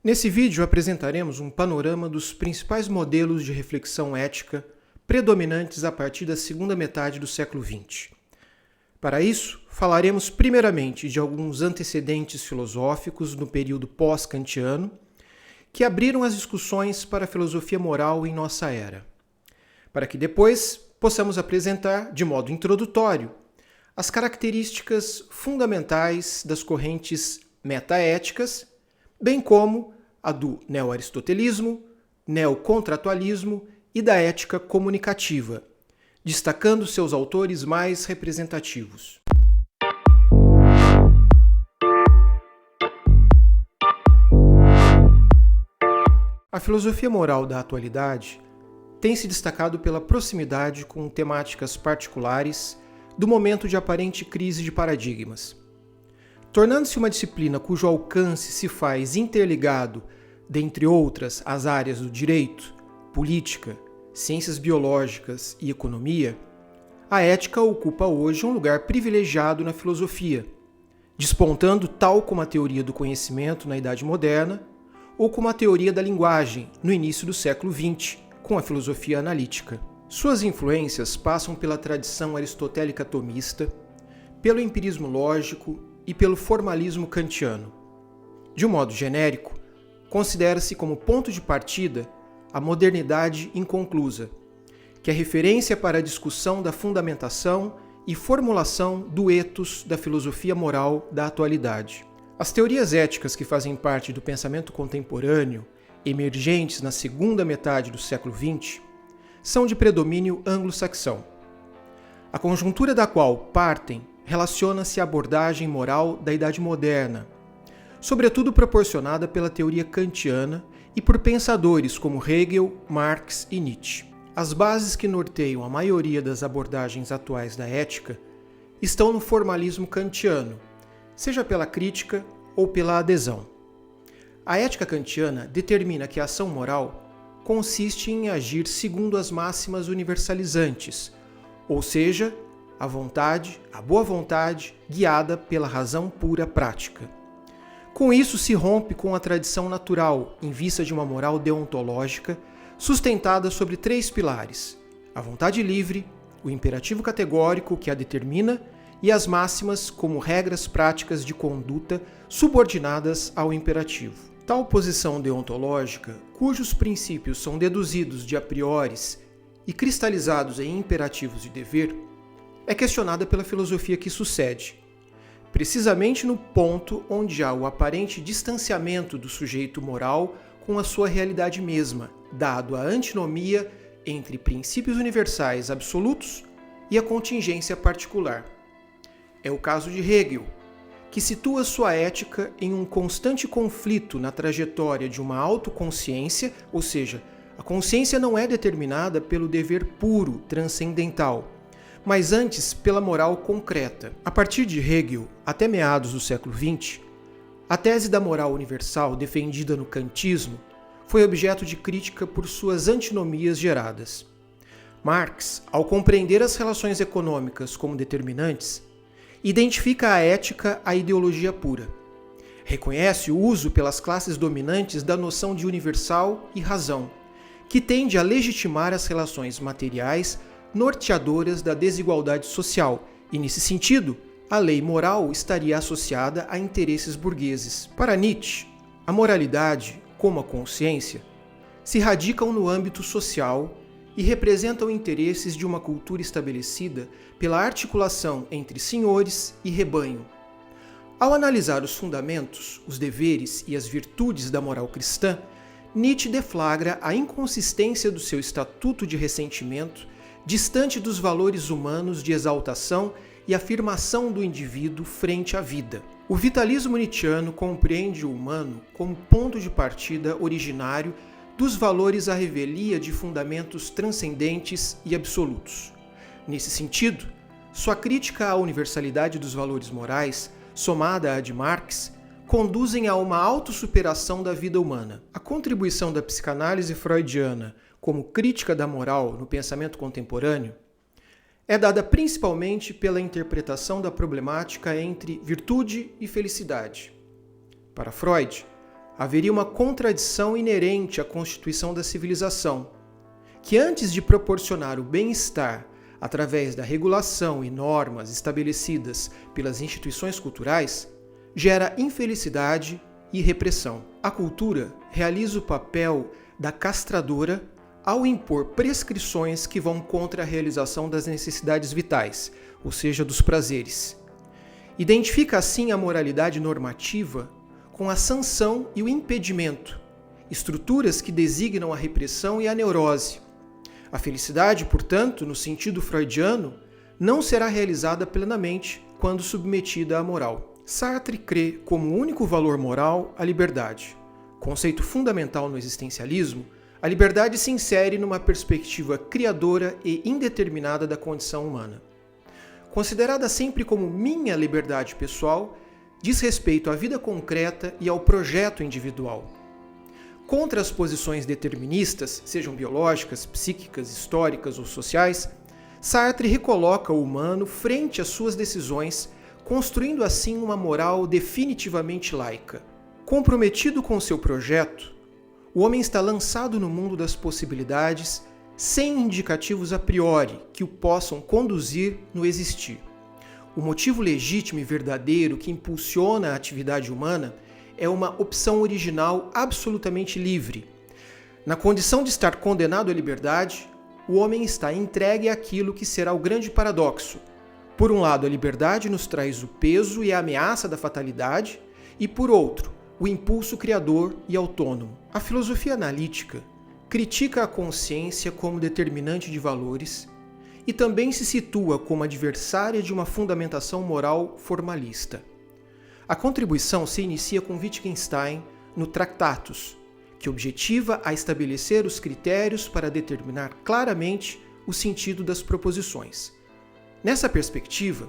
Nesse vídeo apresentaremos um panorama dos principais modelos de reflexão ética predominantes a partir da segunda metade do século XX. Para isso, falaremos primeiramente de alguns antecedentes filosóficos no período pós-kantiano que abriram as discussões para a filosofia moral em nossa era, para que depois possamos apresentar, de modo introdutório, as características fundamentais das correntes metaéticas, bem como a do neo-aristotelismo, neocontratualismo e da ética comunicativa, destacando seus autores mais representativos. A filosofia moral da atualidade tem se destacado pela proximidade com temáticas particulares do momento de aparente crise de paradigmas, tornando-se uma disciplina cujo alcance se faz interligado, dentre outras, às áreas do direito, política, ciências biológicas e economia. A ética ocupa hoje um lugar privilegiado na filosofia, despontando tal como a teoria do conhecimento na Idade Moderna ou como a teoria da linguagem no início do século XX, com a filosofia analítica. Suas influências passam pela tradição aristotélica tomista, pelo empirismo lógico e pelo formalismo kantiano. De um modo genérico, considera-se como ponto de partida a modernidade inconclusa, que é referência para a discussão da fundamentação e formulação do ethos da filosofia moral da atualidade. As teorias éticas que fazem parte do pensamento contemporâneo, emergentes na segunda metade do século XX, são de predomínio anglo-saxão. A conjuntura da qual partem relaciona-se à abordagem moral da Idade Moderna, sobretudo proporcionada pela teoria kantiana e por pensadores como Hegel, Marx e Nietzsche. As bases que norteiam a maioria das abordagens atuais da ética estão no formalismo kantiano, seja pela crítica ou pela adesão. A ética kantiana determina que a ação moral consiste em agir segundo as máximas universalizantes, ou seja, a vontade, a boa vontade, guiada pela razão pura prática. Com isso se rompe com a tradição natural em vista de uma moral deontológica sustentada sobre três pilares: a vontade livre, o imperativo categórico que a determina e as máximas como regras práticas de conduta subordinadas ao imperativo. Tal posição deontológica, cujos princípios são deduzidos de a priori e cristalizados em imperativos de dever, é questionada pela filosofia que sucede, precisamente no ponto onde há o aparente distanciamento do sujeito moral com a sua realidade mesma, dado a antinomia entre princípios universais absolutos e a contingência particular. É o caso de Hegel, que situa sua ética em um constante conflito na trajetória de uma autoconsciência, ou seja, a consciência não é determinada pelo dever puro, transcendental, mas antes pela moral concreta. A partir de Hegel, até meados do século XX, a tese da moral universal defendida no kantismo foi objeto de crítica por suas antinomias geradas. Marx, ao compreender as relações econômicas como determinantes, identifica a ética à ideologia pura. Reconhece o uso pelas classes dominantes da noção de universal e razão, que tende a legitimar as relações materiais norteadoras da desigualdade social, e, nesse sentido, a lei moral estaria associada a interesses burgueses. Para Nietzsche, a moralidade, como a consciência, se radicam no âmbito social e representam interesses de uma cultura estabelecida pela articulação entre senhores e rebanho. Ao analisar os fundamentos, os deveres e as virtudes da moral cristã, Nietzsche deflagra a inconsistência do seu estatuto de ressentimento distante dos valores humanos de exaltação e afirmação do indivíduo frente à vida. O vitalismo nietzschiano compreende o humano como ponto de partida originário dos valores à revelia de fundamentos transcendentes e absolutos. Nesse sentido, sua crítica à universalidade dos valores morais, somada à de Marx, conduzem a uma autossuperação da vida humana. A contribuição da psicanálise freudiana como crítica da moral no pensamento contemporâneo é dada principalmente pela interpretação da problemática entre virtude e felicidade. Para Freud, haveria uma contradição inerente à constituição da civilização, que antes de proporcionar o bem-estar através da regulação e normas estabelecidas pelas instituições culturais, gera infelicidade e repressão. A cultura realiza o papel da castradora ao impor prescrições que vão contra a realização das necessidades vitais, ou seja, dos prazeres. Identifica assim a moralidade normativa com a sanção e o impedimento, estruturas que designam a repressão e a neurose. A felicidade, portanto, no sentido freudiano, não será realizada plenamente quando submetida à moral. Sartre crê como único valor moral a liberdade. Conceito fundamental no existencialismo, a liberdade se insere numa perspectiva criadora e indeterminada da condição humana. Considerada sempre como minha liberdade pessoal, diz respeito à vida concreta e ao projeto individual. Contra as posições deterministas, sejam biológicas, psíquicas, históricas ou sociais, Sartre recoloca o humano frente às suas decisões, construindo assim uma moral definitivamente laica. Comprometido com seu projeto, o homem está lançado no mundo das possibilidades, sem indicativos a priori que o possam conduzir no existir. O motivo legítimo e verdadeiro que impulsiona a atividade humana é uma opção original absolutamente livre. Na condição de estar condenado à liberdade, o homem está entregue àquilo que será o grande paradoxo. Por um lado, a liberdade nos traz o peso e a ameaça da fatalidade, e por outro, o impulso criador e autônomo. A filosofia analítica critica a consciência como determinante de valores e também se situa como adversária de uma fundamentação moral formalista. A contribuição se inicia com Wittgenstein no Tractatus, que objetiva a estabelecer os critérios para determinar claramente o sentido das proposições. Nessa perspectiva,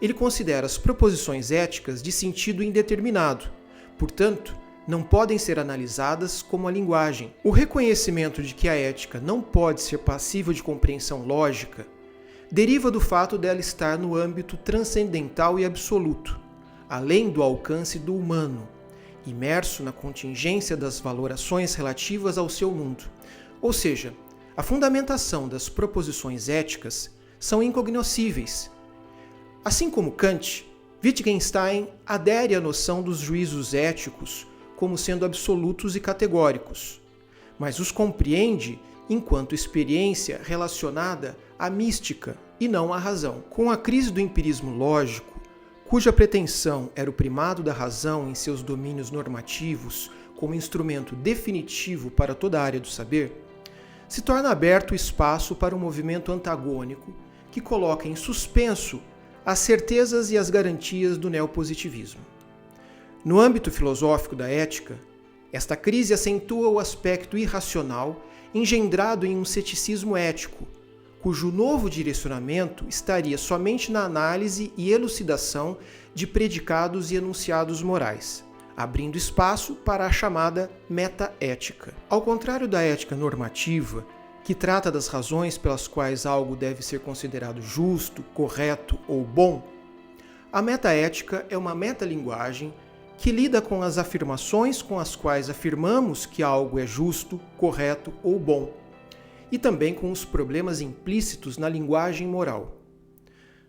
ele considera as proposições éticas de sentido indeterminado, portanto, não podem ser analisadas como a linguagem. O reconhecimento de que a ética não pode ser passível de compreensão lógica deriva do fato dela estar no âmbito transcendental e absoluto, além do alcance do humano, imerso na contingência das valorações relativas ao seu mundo. Ou seja, a fundamentação das proposições éticas são incognoscíveis. Assim como Kant, Wittgenstein adere à noção dos juízos éticos como sendo absolutos e categóricos, mas os compreende enquanto experiência relacionada à mística e não à razão. Com a crise do empirismo lógico, cuja pretensão era o primado da razão em seus domínios normativos como instrumento definitivo para toda a área do saber, se torna aberto o espaço para um movimento antagônico que coloca em suspenso as certezas e as garantias do neopositivismo. No âmbito filosófico da ética, esta crise acentua o aspecto irracional engendrado em um ceticismo ético, cujo novo direcionamento estaria somente na análise e elucidação de predicados e enunciados morais, abrindo espaço para a chamada metaética. Ao contrário da ética normativa, que trata das razões pelas quais algo deve ser considerado justo, correto ou bom, a metaética é uma metalinguagem que lida com as afirmações com as quais afirmamos que algo é justo, correto ou bom, e também com os problemas implícitos na linguagem moral.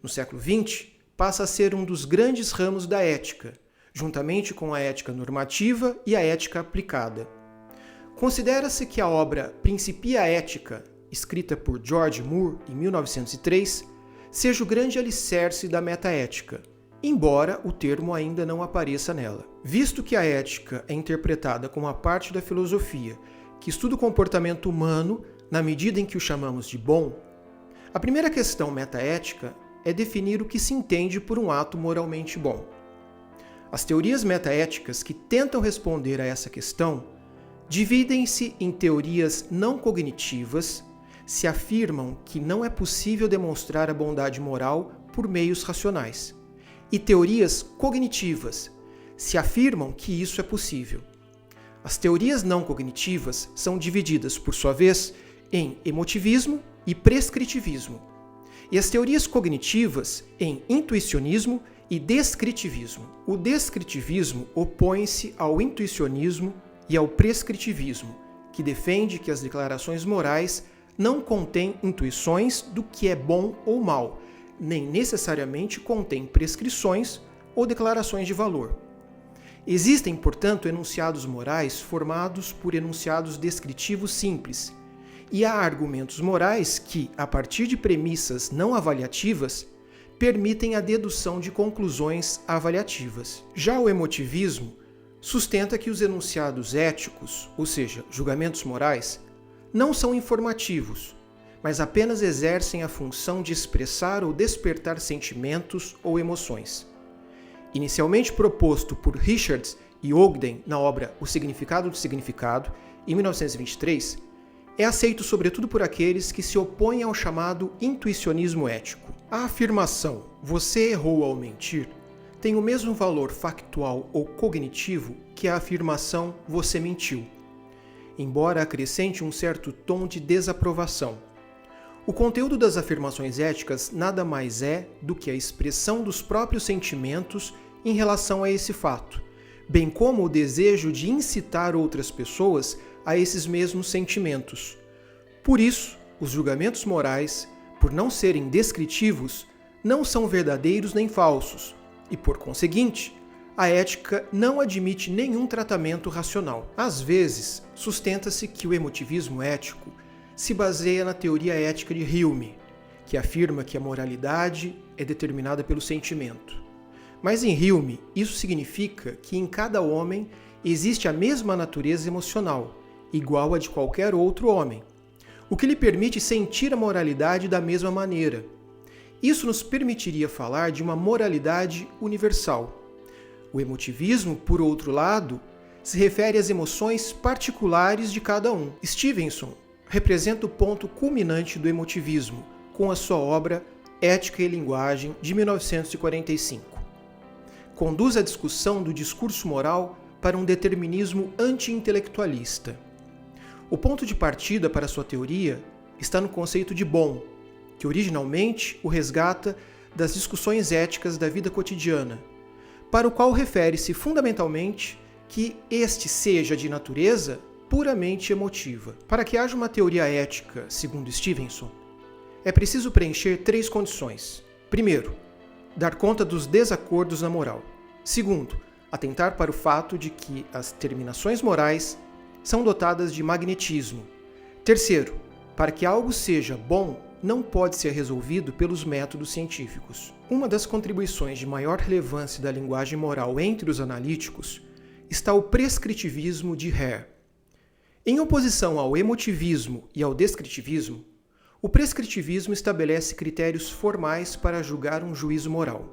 No século XX, passa a ser um dos grandes ramos da ética, juntamente com a ética normativa e a ética aplicada. Considera-se que a obra Principia Ética, escrita por George Moore em 1903, seja o grande alicerce da metaética, embora o termo ainda não apareça nela. Visto que a ética é interpretada como a parte da filosofia que estuda o comportamento humano na medida em que o chamamos de bom, a primeira questão metaética é definir o que se entende por um ato moralmente bom. As teorias metaéticas que tentam responder a essa questão dividem-se em teorias não cognitivas, se afirmam que não é possível demonstrar a bondade moral por meios racionais, e teorias cognitivas, se afirmam que isso é possível. As teorias não cognitivas são divididas, por sua vez, em emotivismo e prescritivismo, e as teorias cognitivas em intuicionismo e descritivismo. O descritivismo opõe-se ao intuicionismo e ao prescritivismo, que defende que as declarações morais não contêm intuições do que é bom ou mal, nem necessariamente contêm prescrições ou declarações de valor. Existem, portanto, enunciados morais formados por enunciados descritivos simples, e há argumentos morais que, a partir de premissas não avaliativas, permitem a dedução de conclusões avaliativas. Já o emotivismo sustenta que os enunciados éticos, ou seja, julgamentos morais, não são informativos, mas apenas exercem a função de expressar ou despertar sentimentos ou emoções. Inicialmente proposto por Richards e Ogden na obra O Significado do Significado, em 1923, é aceito sobretudo por aqueles que se opõem ao chamado intuicionismo ético. A afirmação "você errou ao mentir" tem o mesmo valor factual ou cognitivo que a afirmação "você mentiu", embora acrescente um certo tom de desaprovação. O conteúdo das afirmações éticas nada mais é do que a expressão dos próprios sentimentos em relação a esse fato, bem como o desejo de incitar outras pessoas a esses mesmos sentimentos. Por isso, os julgamentos morais, por não serem descritivos, não são verdadeiros nem falsos, e, por conseguinte, a ética não admite nenhum tratamento racional. Às vezes, sustenta-se que o emotivismo ético se baseia na teoria ética de Hume, que afirma que a moralidade é determinada pelo sentimento. Mas em Hume, isso significa que em cada homem existe a mesma natureza emocional, igual a de qualquer outro homem, o que lhe permite sentir a moralidade da mesma maneira. Isso nos permitiria falar de uma moralidade universal. O emotivismo, por outro lado, se refere às emoções particulares de cada um. Stevenson representa o ponto culminante do emotivismo, com a sua obra Ética e Linguagem, de 1945. Conduz a discussão do discurso moral para um determinismo anti-intelectualista. O ponto de partida para sua teoria está no conceito de bom, que originalmente o resgata das discussões éticas da vida cotidiana, para o qual refere-se fundamentalmente que este seja de natureza puramente emotiva. Para que haja uma teoria ética, segundo Stevenson, é preciso preencher 3 condições. Primeiro, dar conta dos desacordos na moral. Segundo, atentar para o fato de que as terminações morais são dotadas de magnetismo. Terceiro, para que algo seja bom, não pode ser resolvido pelos métodos científicos. Uma das contribuições de maior relevância da linguagem moral entre os analíticos está o prescritivismo de Hare. Em oposição ao emotivismo e ao descritivismo, o prescritivismo estabelece critérios formais para julgar um juízo moral.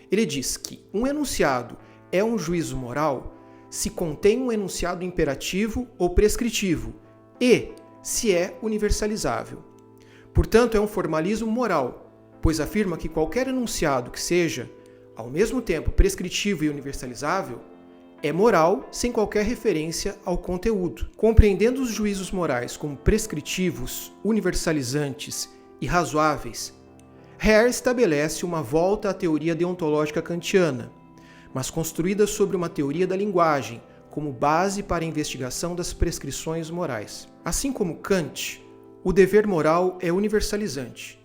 Ele diz que um enunciado é um juízo moral se contém um enunciado imperativo ou prescritivo e se é universalizável. Portanto, é um formalismo moral, pois afirma que qualquer enunciado que seja, ao mesmo tempo, prescritivo e universalizável, é moral sem qualquer referência ao conteúdo. Compreendendo os juízos morais como prescritivos, universalizantes e razoáveis, Hare estabelece uma volta à teoria deontológica kantiana, mas construída sobre uma teoria da linguagem como base para a investigação das prescrições morais. Assim como Kant, o dever moral é universalizante.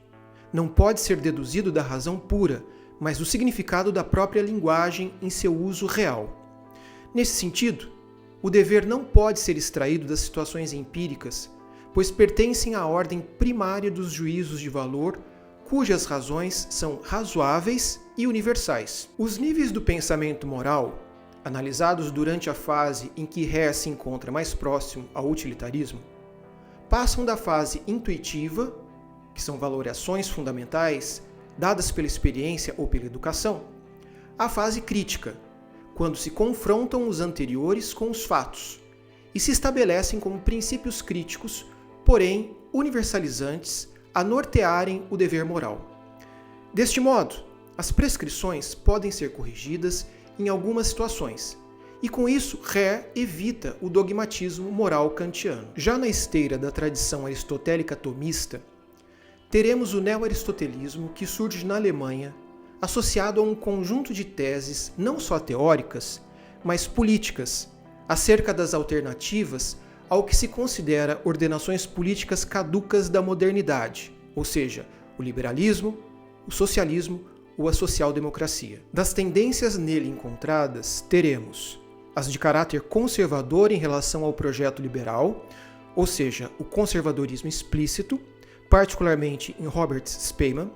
Não pode ser deduzido da razão pura, mas do significado da própria linguagem em seu uso real. Nesse sentido, o dever não pode ser extraído das situações empíricas, pois pertencem à ordem primária dos juízos de valor, cujas razões são razoáveis e universais. Os níveis do pensamento moral, analisados durante a fase em que Hare se encontra mais próximo ao utilitarismo, passam da fase intuitiva, que são valorações fundamentais dadas pela experiência ou pela educação, à fase crítica, quando se confrontam os anteriores com os fatos e se estabelecem como princípios críticos, porém universalizantes, a nortearem o dever moral. Deste modo, as prescrições podem ser corrigidas em algumas situações, e com isso Hare evita o dogmatismo moral kantiano. Já na esteira da tradição aristotélica tomista, teremos o neo-aristotelismo que surge na Alemanha associado a um conjunto de teses não só teóricas, mas políticas, acerca das alternativas ao que se considera ordenações políticas caducas da modernidade, ou seja, o liberalismo, o socialismo ou a social-democracia. Das tendências nele encontradas, teremos as de caráter conservador em relação ao projeto liberal, ou seja, o conservadorismo explícito, particularmente em Robert Spemann,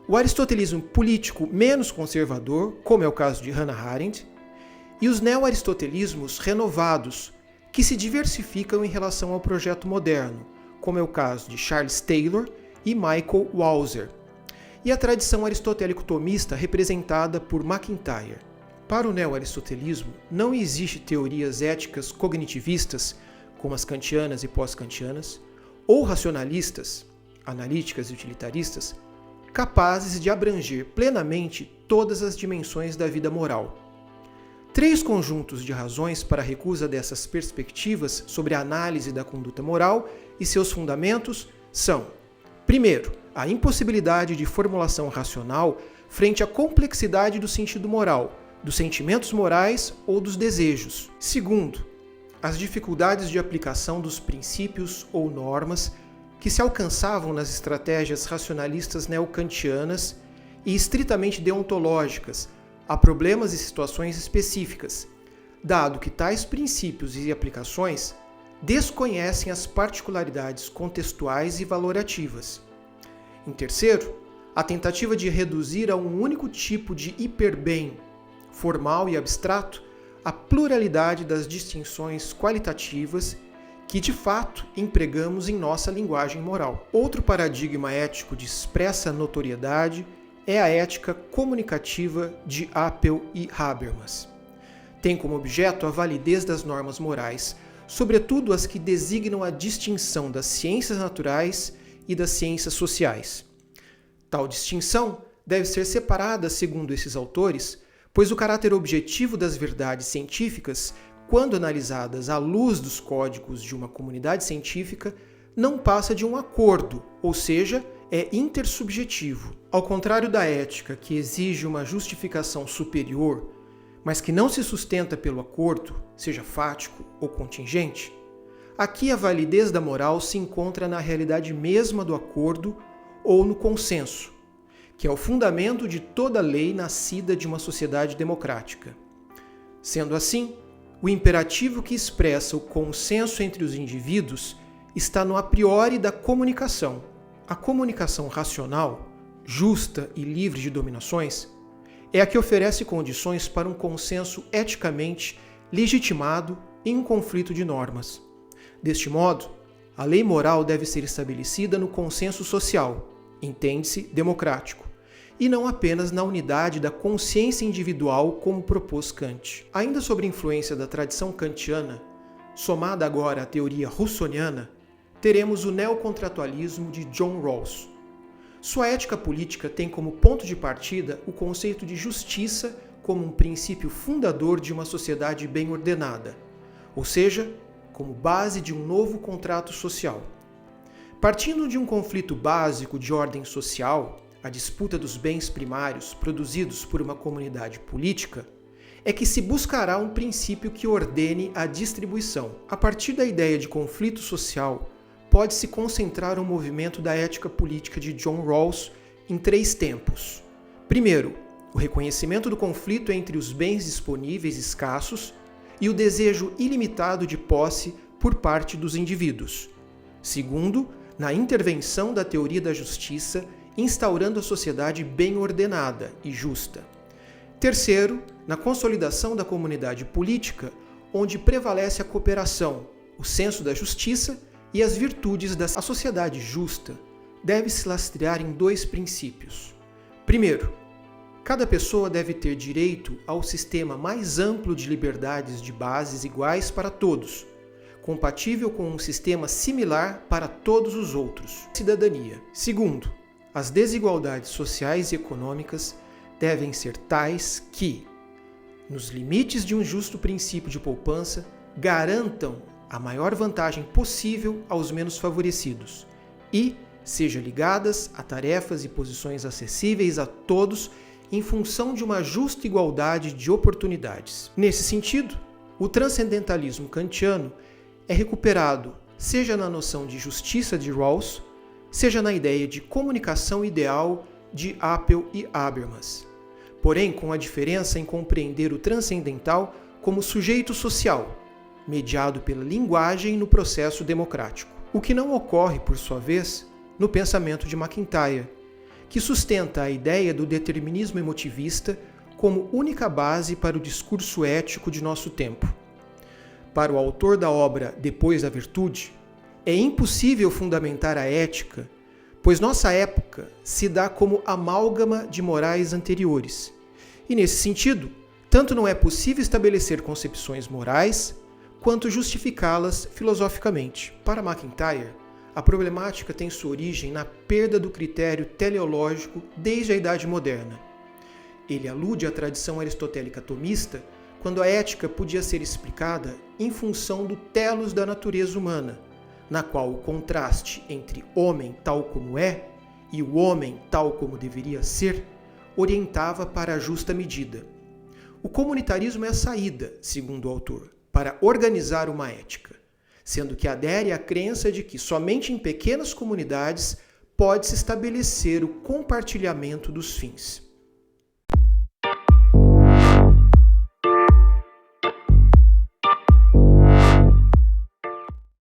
o aristotelismo político menos conservador, como é o caso de Hannah Arendt, e os neo-aristotelismos renovados, que se diversificam em relação ao projeto moderno, como é o caso de Charles Taylor e Michael Walzer, e a tradição aristotélico tomista representada por MacIntyre. Para o neo-aristotelismo, não existe teorias éticas cognitivistas, como as kantianas e pós-kantianas, ou racionalistas, analíticas e utilitaristas, capazes de abranger plenamente todas as dimensões da vida moral. 3 conjuntos de razões para a recusa dessas perspectivas sobre a análise da conduta moral e seus fundamentos são: primeiro, a impossibilidade de formulação racional frente à complexidade do sentido moral, dos sentimentos morais ou dos desejos. Segundo, as dificuldades de aplicação dos princípios ou normas que se alcançavam nas estratégias racionalistas neocantianas e estritamente deontológicas a problemas e situações específicas, dado que tais princípios e aplicações desconhecem as particularidades contextuais e valorativas. Em terceiro, a tentativa de reduzir a um único tipo de hiperbem, formal e abstrato, a pluralidade das distinções qualitativas que, de fato, empregamos em nossa linguagem moral. Outro paradigma ético de expressa notoriedade é a ética comunicativa de Apel e Habermas. Tem como objeto a validez das normas morais, sobretudo as que designam a distinção das ciências naturais e das ciências sociais. Tal distinção deve ser separada, segundo esses autores, pois o caráter objetivo das verdades científicas, quando analisadas à luz dos códigos de uma comunidade científica, não passa de um acordo, ou seja, é intersubjetivo. Ao contrário da ética, que exige uma justificação superior, mas que não se sustenta pelo acordo, seja fático ou contingente, aqui a validez da moral se encontra na realidade mesma do acordo ou no consenso, que é o fundamento de toda lei nascida de uma sociedade democrática. Sendo assim, o imperativo que expressa o consenso entre os indivíduos está no a priori da comunicação. A comunicação racional, justa e livre de dominações, é a que oferece condições para um consenso eticamente legitimado em um conflito de normas. Deste modo, a lei moral deve ser estabelecida no consenso social, entende-se democrático, e não apenas na unidade da consciência individual como propôs Kant. Ainda sob a influência da tradição kantiana, somada agora à teoria russoniana, teremos o neocontratualismo de John Rawls. Sua ética política tem como ponto de partida o conceito de justiça como um princípio fundador de uma sociedade bem ordenada, ou seja, como base de um novo contrato social. Partindo de um conflito básico de ordem social, a disputa dos bens primários produzidos por uma comunidade política, é que se buscará um princípio que ordene a distribuição. A partir da ideia de conflito social, pode-se concentrar o movimento da ética política de John Rawls em 3 tempos. Primeiro, o reconhecimento do conflito entre os bens disponíveis escassos e o desejo ilimitado de posse por parte dos indivíduos. Segundo, na intervenção da teoria da justiça, instaurando a sociedade bem ordenada e justa. Terceiro, na consolidação da comunidade política, onde prevalece a cooperação, o senso da justiça e as virtudes da sociedade justa, deve se lastrear em 2 princípios. Primeiro, cada pessoa deve ter direito ao sistema mais amplo de liberdades de bases iguais para todos, compatível com um sistema similar para todos os outros. Cidadania. Segundo, as desigualdades sociais e econômicas devem ser tais que, nos limites de um justo princípio de poupança, garantam a maior vantagem possível aos menos favorecidos e sejam ligadas a tarefas e posições acessíveis a todos em função de uma justa igualdade de oportunidades. Nesse sentido, o transcendentalismo kantiano é recuperado seja na noção de justiça de Rawls, seja na ideia de comunicação ideal de Apel e Habermas, porém com a diferença em compreender o transcendental como sujeito social, mediado pela linguagem no processo democrático, o que não ocorre, por sua vez, no pensamento de MacIntyre, que sustenta a ideia do determinismo emotivista como única base para o discurso ético de nosso tempo. Para o autor da obra Depois da Virtude, é impossível fundamentar a ética, pois nossa época se dá como amálgama de morais anteriores. E nesse sentido, tanto não é possível estabelecer concepções morais, quanto justificá-las filosoficamente. Para MacIntyre, a problemática tem sua origem na perda do critério teleológico desde a Idade Moderna. Ele alude à tradição aristotélica tomista, quando a ética podia ser explicada em função do telos da natureza humana, na qual o contraste entre homem tal como é e o homem tal como deveria ser orientava para a justa medida. O comunitarismo é a saída, segundo o autor, para organizar uma ética, sendo que adere à crença de que somente em pequenas comunidades pode-se estabelecer o compartilhamento dos fins.